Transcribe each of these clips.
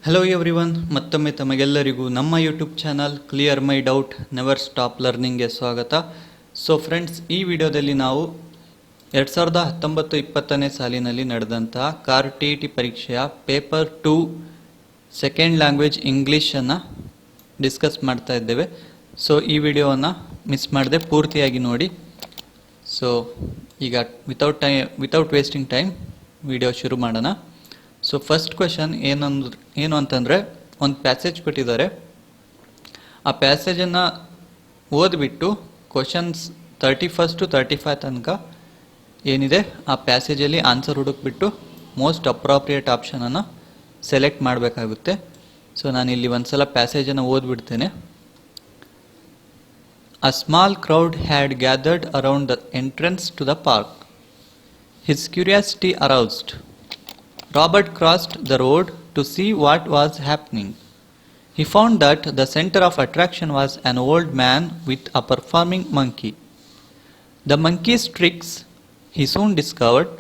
Hello everyone, ಮತ್ತೊಮ್ಮೆ ತಮಗೆಲ್ಲರಿಗೂ ನಮ್ಮ YouTube channel clear my doubt never stop ಲರ್ನಿಂಗ್ಗೆ ಸ್ವಾಗತ. ಸೊ ಫ್ರೆಂಡ್ಸ್, ಈ ವಿಡಿಯೋದಲ್ಲಿ ನಾವು 2019-20 ಸಾಲಿನಲ್ಲಿ ನಡೆದಂತಹ ಕಾರ್ TET ಪರೀಕ್ಷೆಯ ಪೇಪರ್ 2 ಸೆಕೆಂಡ್ ಲ್ಯಾಂಗ್ವೇಜ್ ಇಂಗ್ಲೀಷನ್ನು ಡಿಸ್ಕಸ್ ಮಾಡ್ತಾ ಇದ್ದೇವೆ. ಸೊ ಈ ವಿಡಿಯೋವನ್ನು ಮಿಸ್ ಮಾಡದೆ ಪೂರ್ತಿಯಾಗಿ ನೋಡಿ. ಸೊ ಈಗ ವಿತೌಟ್ ವೇಸ್ಟಿಂಗ್ ಟೈಮ್ ವಿಡಿಯೋ ಶುರು ಮಾಡೋಣ. ಸೊ ಫಸ್ಟ್ ಕ್ವೆಶನ್ ಏನು ಅಂತಂದರೆ, ಒಂದು ಪ್ಯಾಸೇಜ್ ಕೊಟ್ಟಿದ್ದಾರೆ. ಆ ಪ್ಯಾಸೇಜನ್ನು ಓದಿಬಿಟ್ಟು ಕ್ವಶನ್ಸ್ 31 to 35 ತನಕ ಏನಿದೆ ಆ ಪ್ಯಾಸೇಜಲ್ಲಿ ಆನ್ಸರ್ ಹುಡುಕ್ಬಿಟ್ಟು ಮೋಸ್ಟ್ ಅಪ್ರಾಪ್ರಿಯೇಟ್ ಆಪ್ಷನನ್ನು ಸೆಲೆಕ್ಟ್ ಮಾಡಬೇಕಾಗುತ್ತೆ. ಸೊ ನಾನಿಲ್ಲಿ ಒಂದು ಸಲ ಪ್ಯಾಸೇಜನ್ನು ಓದ್ಬಿಡ್ತೇನೆ. A small crowd had gathered around the entrance to the park. His curiosity aroused. Robert crossed the road to see what was happening. He found that the center of attraction was an old man with a performing monkey. The monkey's tricks, he soon discovered,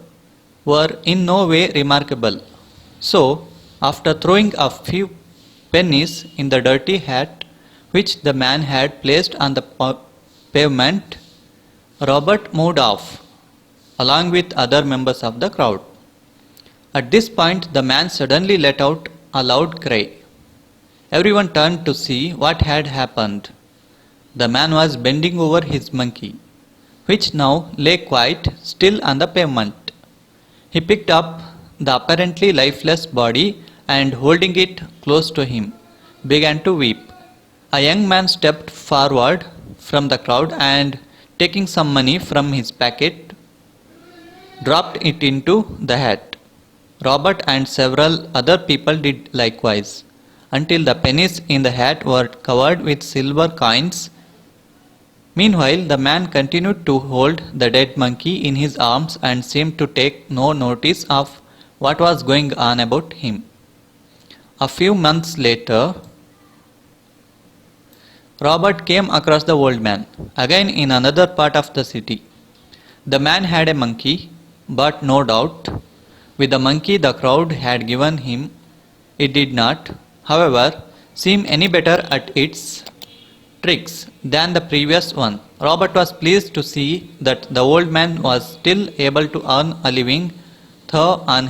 were in no way remarkable. So, after throwing a few pennies in the dirty hat which the man had placed on the pavement, Robert moved off, along with other members of the crowd. At this point, the man suddenly let out a loud cry. Everyone turned to see what had happened. The man was bending over his monkey, which now lay quite still on the pavement. He picked up the apparently lifeless body and, holding it close to him, began to weep. A young man stepped forward from the crowd and, taking some money from his pocket, dropped it into the hat. Robert and several other people did likewise, until the pennies in the hat were covered with silver coins. Meanwhile, the man continued to hold the dead monkey in his arms and seemed to take no notice of what was going on about him. A few months later, Robert came across the old man, again in another part of the city. The man had a monkey, but no doubt, with the monkey the crowd had given him, it did not, however, seem any better at its tricks than the previous one. Robert was pleased to see that the old man was still able to earn a living, though on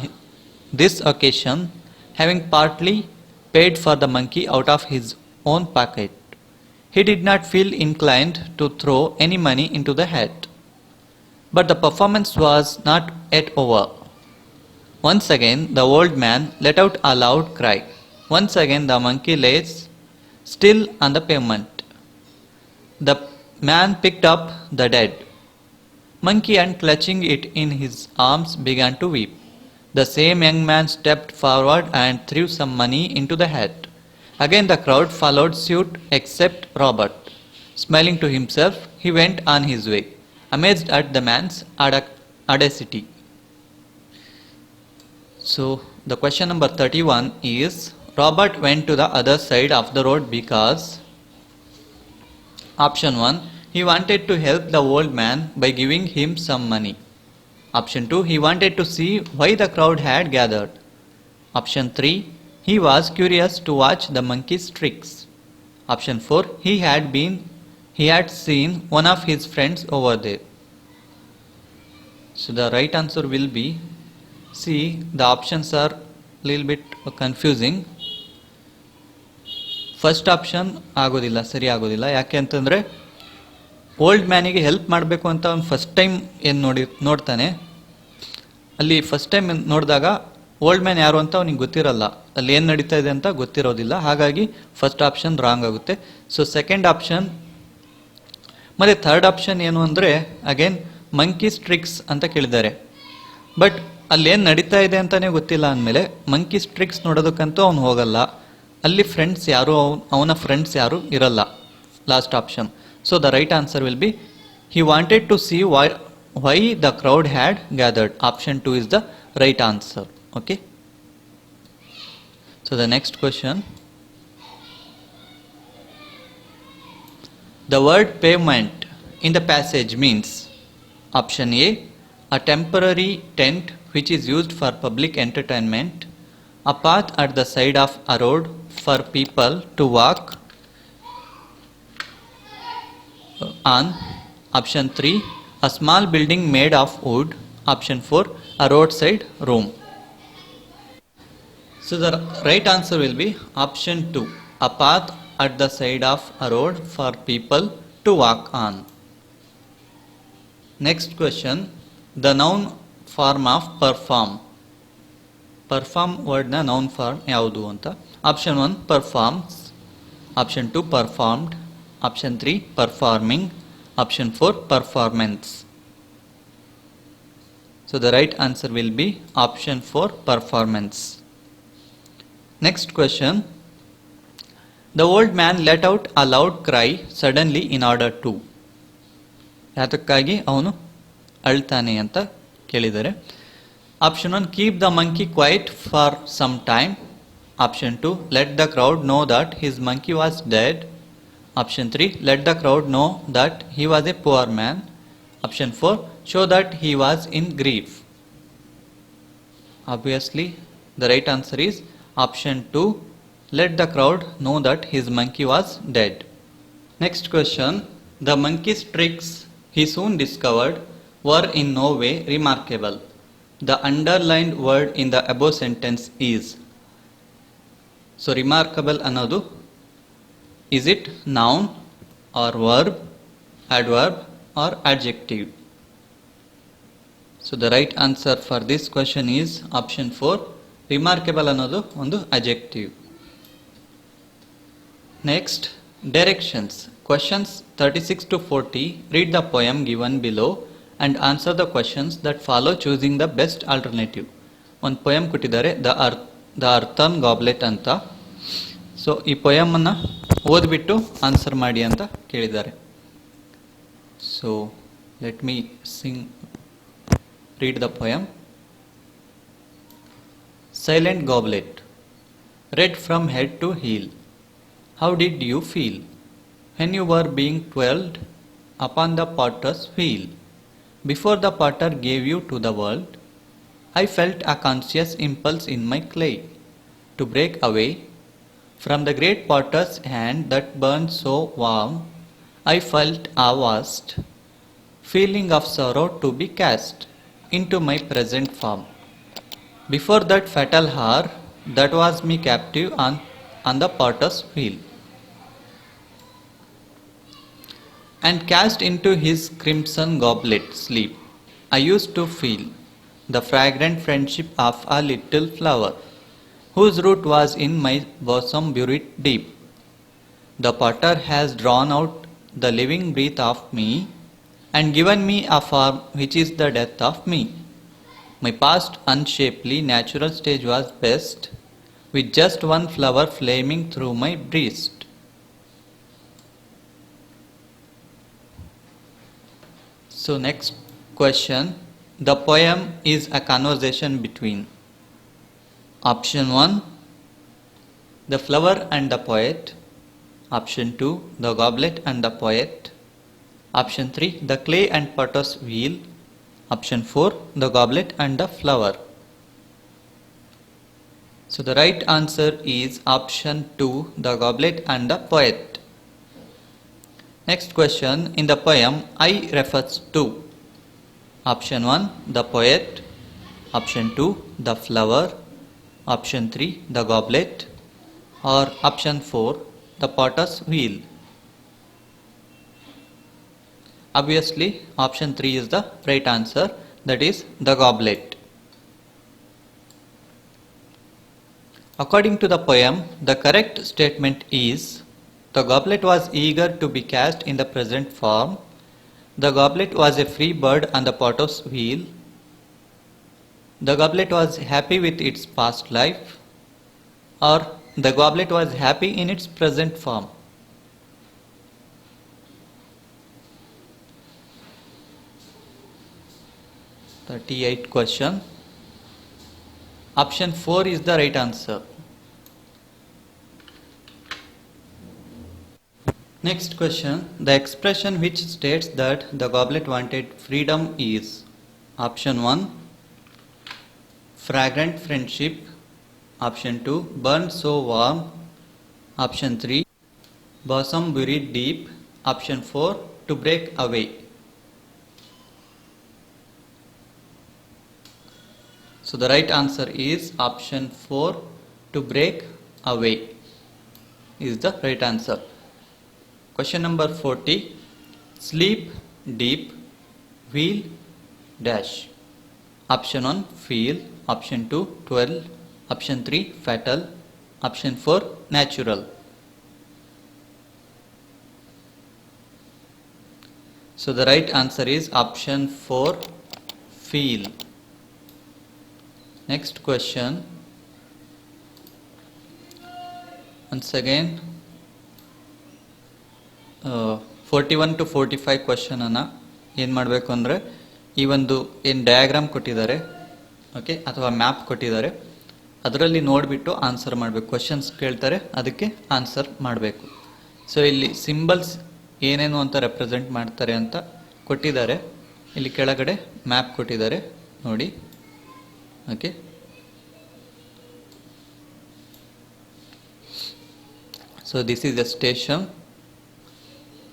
this occasion, having partly paid for the monkey out of his own pocket. He did not feel inclined to throw any money into the hat. But the performance was not yet over. Once again the old man let out a loud cry. Once again the monkey lay still on the pavement. The man picked up the dead monkey and, clutching it in his arms, began to weep. The same young man stepped forward and threw some money into the hat. Again the crowd followed suit except Robert. Smiling to himself, he went on his way, amazed at the man's audacity. So the question number 31 is, Robert went to the other side of the road because option 1, he wanted to help the old man by giving him some money. Option 2, he wanted to see why the crowd had gathered. Option 3, he was curious to watch the monkey's tricks. Option 4, he had seen one of his friends over there. So the right answer will be C. The options are little bit confusing. First option ಆಗೋದಿಲ್ಲ, ಸರಿ ಆಗೋದಿಲ್ಲ. ಯಾಕೆ ಅಂತಂದರೆ old ಮ್ಯಾನಿಗೆ help ಮಾಡಬೇಕು ಅಂತ ಅವ್ನು first time ಏನು ನೋಡ್ತಾನೆ. ಅಲ್ಲಿ ಫಸ್ಟ್ ಟೈಮ್ ನೋಡಿದಾಗ ಓಲ್ಡ್ ಮ್ಯಾನ್ ಯಾರು ಅಂತ ಅವ್ನಿಗೆ ಗೊತ್ತಿರಲ್ಲ, ಅಲ್ಲಿ ಏನು ನಡೀತಾ ಇದೆ ಅಂತ ಗೊತ್ತಿರೋದಿಲ್ಲ. ಹಾಗಾಗಿ ಫಸ್ಟ್ ಆಪ್ಷನ್ ರಾಂಗ್ ಆಗುತ್ತೆ. ಸೊ ಸೆಕೆಂಡ್ ಆಪ್ಷನ್ ಮತ್ತು ಥರ್ಡ್ ಆಪ್ಷನ್ ಏನು ಅಂದರೆ, ಅಗೇನ್ ಮಂಕೀಸ್ ಟ್ರಿಕ್ಸ್ ಅಂತ ಕೇಳಿದ್ದಾರೆ. ಬಟ್ ಅಲ್ಲೇನು ನಡೀತಾ ಇದೆ ಅಂತಲೇ ಗೊತ್ತಿಲ್ಲ ಅಂದಮೇಲೆ ಮಂಕೀಸ್ ಟ್ರಿಕ್ಸ್ ನೋಡೋದಕ್ಕಂತೂ ಅವ್ನು ಹೋಗಲ್ಲ. ಅಲ್ಲಿ ಫ್ರೆಂಡ್ಸ್ ಯಾರು, ಅವನ ಫ್ರೆಂಡ್ಸ್ ಯಾರು ಇರಲ್ಲ. Last option. So the right answer will be, he wanted to see why the crowd had gathered. Option 2 is the right answer. Okay. So the next question. The word pavement in the passage means option A, a temporary tent which is used for public entertainment. A path at the side of a road for people to walk on. Option 3. A small building made of wood. Option 4. A roadside room. So the right answer will be option 2. A path at the side of a road for people to walk on. Next question. The noun form of perform. Perform word na noun form ಯಾವುದು ಅಂತ. Option 1 performs. Option 2 performed. Option 3 performing. Option 4 performance. So the right answer will be option 4 performance. Next question. The old man let out a loud cry suddenly in order to. ಯಾತಕ್ಕಾಗಿ ಅವನು ಅಳ್ತಾನೆ ಅಂತ ಕೇಳಿದರೆ. Option 1 keep the monkey quiet for some time. Option 2 let the crowd know that his monkey was dead. Option 3 let the crowd know that he was a poor man. Option 4 show that he was in grief. Obviously the right answer is option 2 let the crowd know that his monkey was dead. Next question. The monkey's tricks he soon discovered were in no way remarkable. The underlined word in the above sentence is. So remarkable ಅನ್ನೋದು is it noun or verb, adverb or adjective? So the right answer for this question is option 4. Remarkable ಅನ್ನೋದು ಒಂದು adjective. Next, directions. Questions 36 to 40. Read the poem given below and answer the questions that follow choosing the best alternative. ಒಂದು poem ಕೊಟ್ಟಿದ್ದಾರೆ the ಅರ್ಥನ್ goblet ಅಂತ. So ಈ ಪೊಯಮನ್ನು ಓದ್ಬಿಟ್ಟು answer ಮಾಡಿ ಅಂತ ಕೇಳಿದ್ದಾರೆ. So let me read the poem. Silent goblet, red from head to heel. How did you feel when you were being twirled upon the potter's wheel? Before the potter gave you to the world, I felt a conscious impulse in my clay to break away from the great potter's hand that burned so warm. I felt a vast feeling of sorrow to be cast into my present form. Before that fatal hour that was me captive on the potter's wheel, and cast into his crimson goblet sleep, I used to feel the fragrant friendship of a little flower, whose root was in my bosom buried deep. The potter has drawn out the living breath of me, and given me a form which is the death of me. My past unshapely natural stage was best, with just one flower flaming through my breast. So next question. The poem is a conversation between. Option 1 the flower and the poet. Option 2 the goblet and the poet. Option 3 the clay and potter's wheel. Option 4 the goblet and the flower. So the right answer is option 2 the goblet and the poet. Next question. In the poem I refers to. Option 1 the poet. Option 2 the flower. Option 3 the goblet. Or option 4 the potter's wheel. Obviously option 3 is the right answer, that is the goblet. According to the poem, the correct statement is the goblet was eager to be cast in the present form. The goblet was a free bird on the potter's wheel. The goblet was happy with its past life. Or the goblet was happy in its present form. (38th question). Option 4 is the right answer. Next question. The expression which states that the goblet wanted freedom is. Option 1 fragrant friendship. Option 2, burned so warm. Option 3, bosom buried deep. Option 4, to break away. So the right answer is option 4, to break away is the right answer. Question number 40, sleep deep, wheel dash. Option 1, feel. Option 2, 12. Option 3, fatal. Option 4, natural. So the right answer is option 4, feel. Next question. Once again, 41 to 45 question ಅನ್ನು ಏನು ಮಾಡಬೇಕು ಅಂದರೆ ಈ ಒಂದು ಏನು diagram ಕೊಟ್ಟಿದ್ದಾರೆ, okay, ಅಥವಾ map ಕೊಟ್ಟಿದ್ದಾರೆ, ಅದರಲ್ಲಿ ನೋಡಿಬಿಟ್ಟು ಆನ್ಸರ್ ಮಾಡಬೇಕು. ಕ್ವಶನ್ಸ್ ಕೇಳ್ತಾರೆ, ಅದಕ್ಕೆ ಆನ್ಸರ್ ಮಾಡಬೇಕು. ಸೊ ಇಲ್ಲಿ ಸಿಂಬಲ್ಸ್ ಏನೇನು ಅಂತ ರೆಪ್ರೆಸೆಂಟ್ ಮಾಡ್ತಾರೆ ಅಂತ ಕೊಟ್ಟಿದ್ದಾರೆ. ಇಲ್ಲಿ ಕೆಳಗಡೆ ಮ್ಯಾಪ್ ಕೊಟ್ಟಿದ್ದಾರೆ ನೋಡಿ, okay. So this is a station,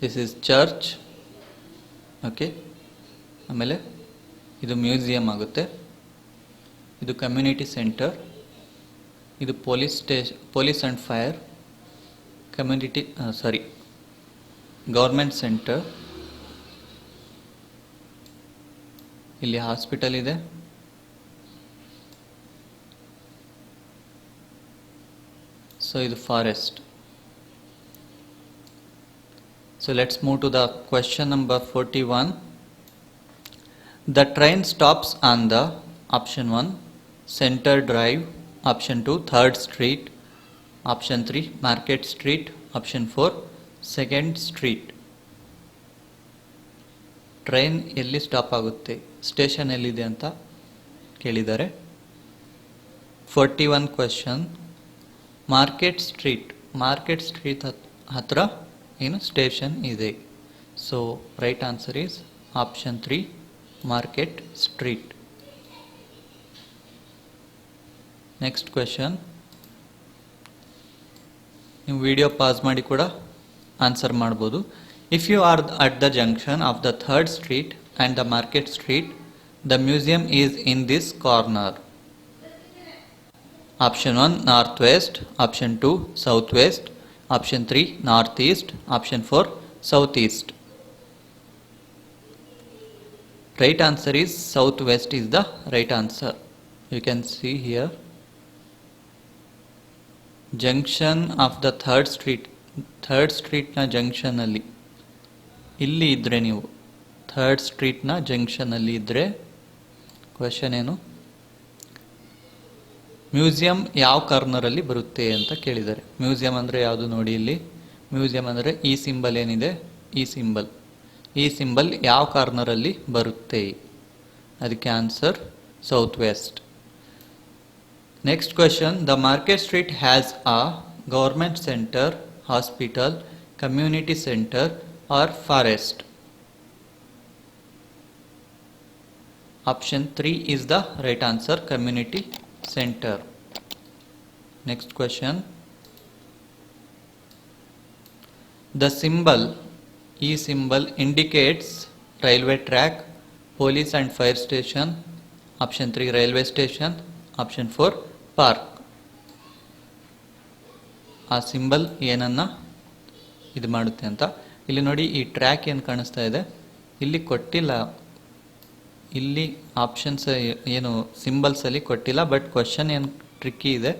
this is church, okay. ಆಮೇಲೆ ಇದು ಮ್ಯೂಸಿಯಂ ಆಗುತ್ತೆ, ಇದು ಕಮ್ಯುನಿಟಿ ಸೆಂಟರ್, ಇದು police and fire, government centre, ಇಲ್ಲಿ ಹಾಸ್ಪಿಟಲ್ ಇದೆ, ಸೊ ಇದು forest. So let's move to the question number 41. The train stops on the option 1, Center Drive. Option 2, 3rd Street. Option 3, Market Street. Option 4, 2nd Street. Train ಎಲ್ಲಿ stop ಆಗುತ್ತೆ, station ಎಲ್ಲಿದೆ ಅಂತ ಕೇಳಿದ್ದಾರೆ. 41 question. Market street ಹತ್ರ ಏನು station ಇದೆ. So right answer is option 3, market street. Next question. ನೀವು video pass ಮಾಡಿ ಕೂಡ ಆನ್ಸರ್ ಮಾಡ್ಬೋದು. If you are at the junction of the 3rd Street and the market street, the museum is in this corner. Option 1, north west. Option 2, south west. Option 3, northeast. Option 4, southeast. Right answer is southwest is the right answer. You can see here, junction of the 3rd Street na junction alli illi idre ನೀವು 3rd Street na junction alli idre question ಏನು, museum ಯಾವ ಕಾರ್ನರಲ್ಲಿ ಬರುತ್ತೆ ಅಂತ ಕೇಳಿದ್ದಾರೆ. Museum ಅಂದರೆ ಯಾವುದು ನೋಡಿ, ಇಲ್ಲಿ ಮ್ಯೂಸಿಯಂ ಅಂದರೆ ಈ ಸಿಂಬಲ್ ಏನಿದೆ, ಈ ಸಿಂಬಲ್ ಯಾವ ಕಾರ್ನರಲ್ಲಿ ಬರುತ್ತೆ, ಅದಕ್ಕೆ answer south west. Next question. The market street has a government centre, hospital, community centre or forest. Option 3 is the right answer, community center. Next question. The symbol, E symbol indicates railway track, police and fire station. Option 3, railway station. Option 4, park. ಆ symbol ಏನನ್ನ ಇದು ಮಾಡುತ್ತೆ ಅಂತ ಇಲ್ಲಿ ನೋಡಿ. ಈ track ಏನು ಕಾಣಿಸ್ತಾ ಇದೆ, ಇಲ್ಲಿ ಕೊಟ್ಟಿಲ್ಲ, ಇಲ್ಲಿ ಆಪ್ಷನ್ಸ್ ಏನು ಸಿಂಬಲ್ಸಲ್ಲಿ ಕೊಟ್ಟಿಲ್ಲ, ಬಟ್ ಕ್ವಶನ್ ಏನು ಟ್ರಿಕ್ಕಿ ಇದೆ.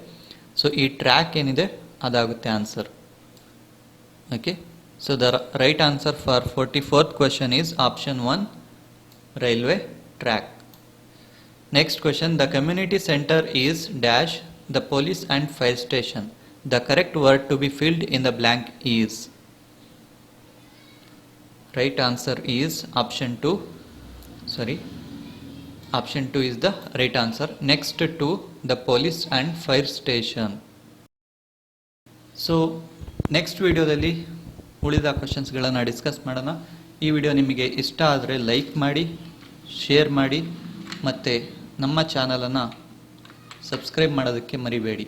ಸೊ ಈ ಟ್ರ್ಯಾಕ್ ಏನಿದೆ ಅದಾಗುತ್ತೆ answer, okay. So the right answer for 44th question is option 1, railway track. Next question. The community centre is dash the police and fire station. The correct word to be filled in the blank is. Right answer is option 2. Option 2 is the right answer. Next to the police and fire station. So next ವಿಡಿಯೋದಲ್ಲಿ ಉಳಿದ ಕ್ವಶನ್ಸ್ಗಳನ್ನು discuss ಮಾಡೋಣ. ಈ video ನಿಮಗೆ ಇಷ್ಟ ಆದರೆ like ಮಾಡಿ, share ಮಾಡಿ, ಮತ್ತು ನಮ್ಮ ಚಾನಲನ್ನು ಸಬ್ಸ್ಕ್ರೈಬ್ ಮಾಡೋದಕ್ಕೆ ಮರಿಬೇಡಿ.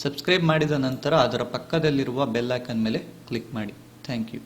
ಸಬ್ಸ್ಕ್ರೈಬ್ ಮಾಡಿದ ನಂತರ ಅದರ ಪಕ್ಕದಲ್ಲಿರುವ ಬೆಲ್ ಐಕಾನ್ ಮೇಲೆ ಕ್ಲಿಕ್ ಮಾಡಿ. Thank you.